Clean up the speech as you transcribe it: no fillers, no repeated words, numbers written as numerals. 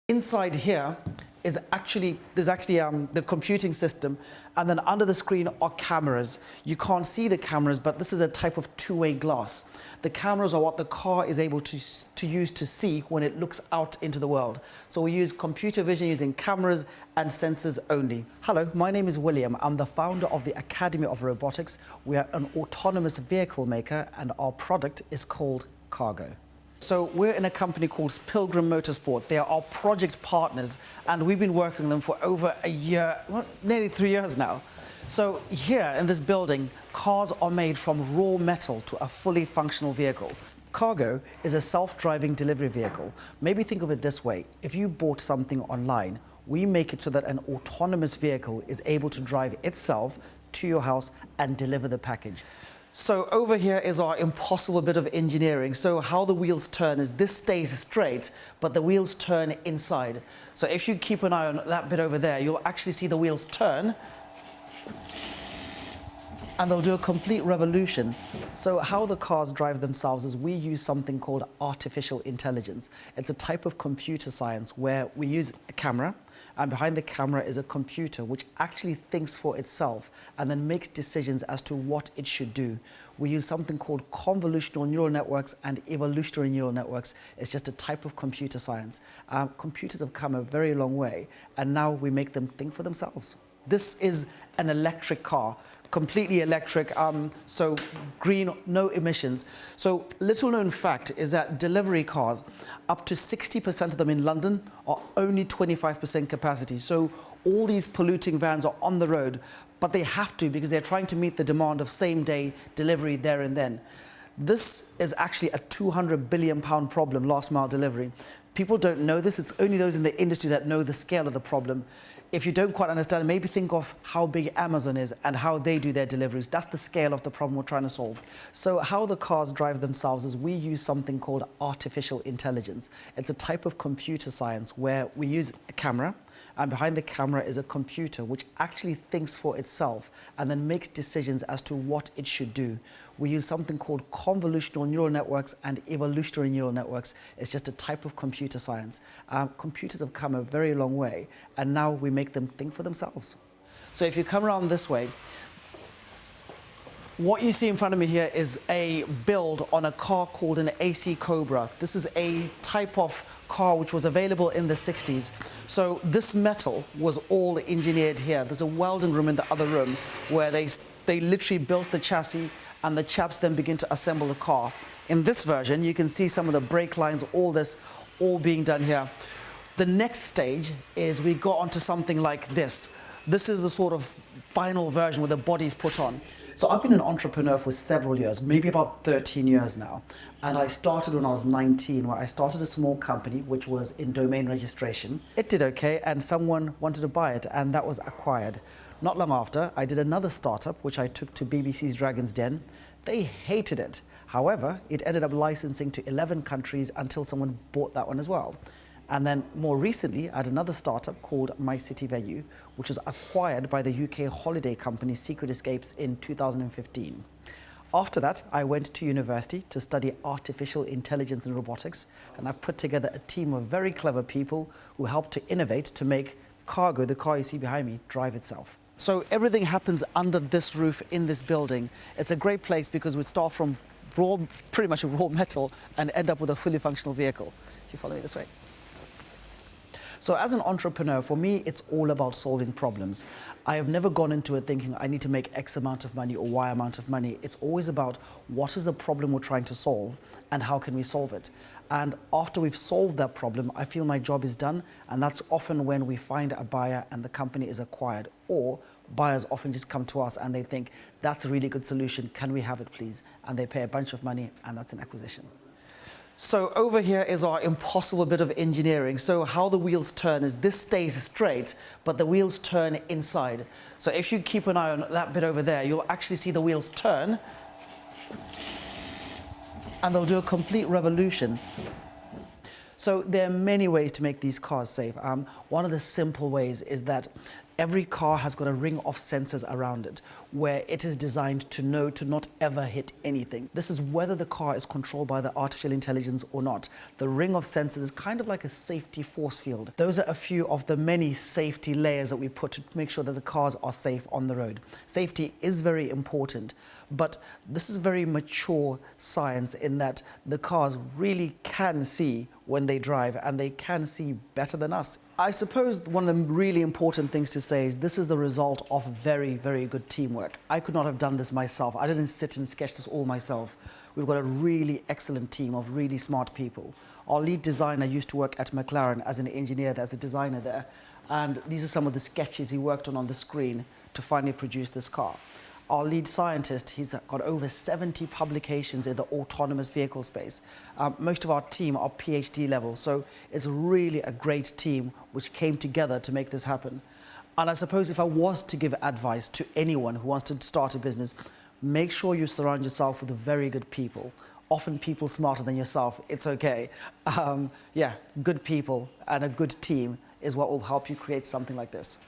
Inside here is there's actually the computing system, and then under the screen are cameras. You can't see the cameras, but this is a type of two-way glass. The cameras are what the car is able to use to see when it looks out into the world. So we use computer vision using cameras and sensors only. Hello, my name is William. I'm the founder of the Academy of Robotics. We are an autonomous vehicle maker, and our product is called Kargo. So we're in a company called Pilgrim Motorsport. They are our project partners, and we've been working with them for over a year, well, nearly 3 years now. So here in this building, cars are made from raw metal to a fully functional vehicle. Kargo is a self-driving delivery vehicle. Maybe think of it this way. If you bought something online, we make it so that an autonomous vehicle is able to drive itself to your house and deliver the package. So over here is our impossible bit of engineering. So how the wheels turn is this stays straight, but the wheels turn inside. So if you keep an eye on that bit over there, you'll actually see the wheels turn, and they'll do a complete revolution. So how the cars drive themselves is we use something called artificial intelligence. It's a type of computer science where we use a camera, and behind the camera is a computer which actually thinks for itself and then makes decisions as to what it should do. We use something called convolutional neural networks and evolutionary neural networks. It's just a type of computer science. Computers have come a very long way, and now we make them think for themselves. This is an electric car, completely electric, so green, no emissions. So little known fact is that delivery cars, up to 60% of them in London are only 25% capacity. So all these polluting vans are on the road, but they have to because they're trying to meet the demand of same-day delivery there and then. This is actually a £200 billion problem, last mile delivery. People don't know this. It's only those in the industry that know the scale of the problem. If you don't quite understand, maybe think of how big Amazon is and how they do their deliveries. That's the scale of the problem we're trying to solve. So how the cars drive themselves is we use something called artificial intelligence. It's a type of computer science where we use a camera, and behind the camera is a computer which actually thinks for itself and then makes decisions as to what it should do. We use something called convolutional neural networks and evolutionary neural networks. It's just a type of computer science. Computers have come a very long way, and now we make them think for themselves. So if you come around this way, what you see in front of me here is a build on a car called an AC Cobra. This is a type of car which was available in the 60s. So this metal was all engineered here. There's a welding room in the other room where they literally built the chassis, and the chaps then begin to assemble the car. In this version, you can see some of the brake lines, all this, all being done here. The next stage is we got onto something like this. This is the sort of final version where the body's put on. So I've been an entrepreneur for several years, maybe about 13 years now. And I started when I was 19, where I started a small company, which was in domain registration. It did okay, and someone wanted to buy it, and that was acquired. Not long after, I did another startup, which I took to BBC's Dragon's Den. They hated it. However, it ended up licensing to 11 countries until someone bought that one as well. And then more recently, I had another startup called My City Venue, which was acquired by the UK holiday company Secret Escapes in 2015. After that, I went to university to study artificial intelligence and robotics, and I put together a team of very clever people who helped to innovate to make Kargo, the car you see behind me, drive itself. So everything happens under this roof in this building. It's a great place because we start from pretty much raw metal and end up with a fully functional vehicle. If you follow me this way. So as an entrepreneur, for me, it's all about solving problems. I have never gone into it thinking I need to make X amount of money or Y amount of money. It's always about what is the problem we're trying to solve and how can we solve it. And after we've solved that problem, I feel my job is done. And that's often when we find a buyer and the company is acquired, or buyers often just come to us and they think, that's a really good solution. Can we have it, please? And they pay a bunch of money, and that's an acquisition. So over here is our impossible bit of engineering. So how the wheels turn is this stays straight, but the wheels turn inside. So if you keep an eye on that bit over there, you'll actually see the wheels turn, and they'll do a complete revolution. So there are many ways to make these cars safe. One of the simple ways is that Every car has got a ring of sensors around it where it is designed to know to not ever hit anything. This is whether the car is controlled by the artificial intelligence or not. The ring of sensors is kind of like a safety force field. Those are a few of the many safety layers that we put to make sure that the cars are safe on the road. Safety is very important, but this is very mature science in that the cars really can see when they drive, and they can see better than us. I suppose one of the really important things to say is this is the result of very, very good teamwork. I could not have done this myself. I didn't sit and sketch this all myself. We've got a really excellent team of really smart people. Our lead designer used to work at McLaren as an engineer, as a designer there, and these are some of the sketches he worked on the screen to finally produce this car. Our lead scientist, he's got over 70 publications in the autonomous vehicle space. Most of our team are PhD level, so it's really a great team which came together to make this happen. And I suppose if I was to give advice to anyone who wants to start a business, make sure you surround yourself with very good people. Often people smarter than yourself, it's okay. Yeah, good people and a good team is what will help you create something like this.